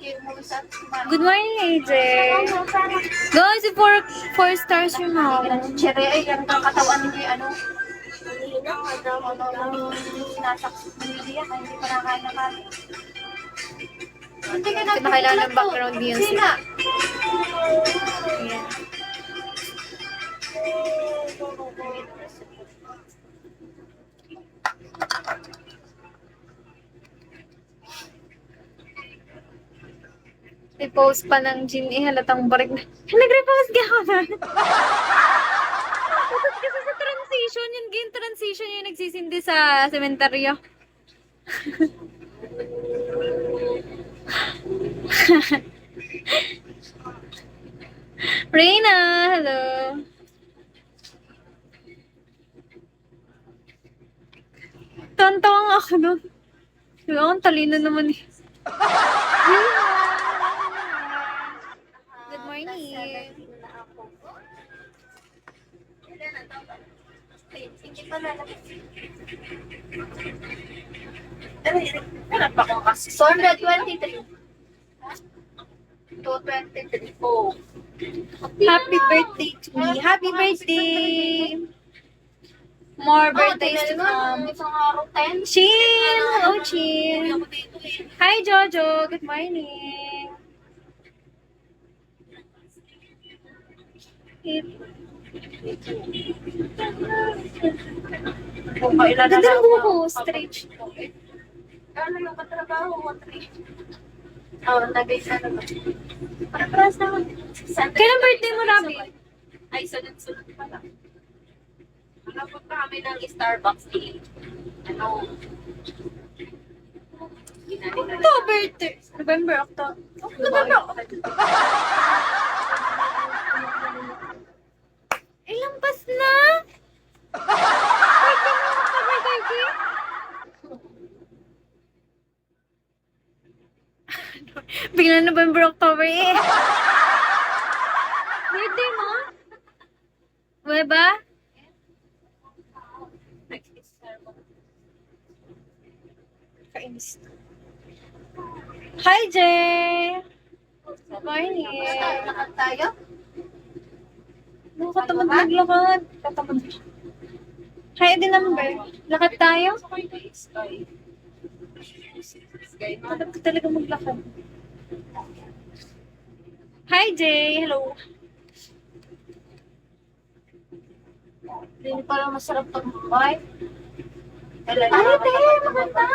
Good morning, AJ. Guys, four stars yung mama. Chere, ay, ang katawan niya, ano? Sinasaksok mo niya, hindi pa nakain na kami. Hindi ka Hindi na kailangan ng background music. Sina? Ayan. I-post pa ng Jin, halatang barik na. Nag-repost ka na. Tapos kasi sa transition, yung game transition yung nagsisindi sa sementeryo. Reina, hello. Tantawang ako nun. Diba, ang talino naman eh. Good morning. Hindi pa lalabas. Wala pa akong kasi. 423. 223. Oh. Happy birthday to me. Happy birthday. More birthdays to come. Isang araw 10. Chin! Hello, Chin. Hi, Jojo. Good morning. Ganda ng buko. Stretch. Ano yung katrabaho? 3. Oh, nag-isa na ba? Para-paras naman. Kailan birthday mo, Rabi? Ay, sunod-sunod pa lang. Nakapot pa kami ng Starbucks ni ano. October 3. November, October. Ilang pas na? Birthday mo, October 30? Bigla November, October eh. Birthday mo? Weba? Kainis. Hi, Jay! Good morning. Lakad tayo? Nakatamad maglakad. Katamad. Hi, din number. Lakad tayo? Tamad ka talaga maglakad. Hi, Jay! Hello. Hindi pala masarap pag-buhay. Ay, te! Maganda!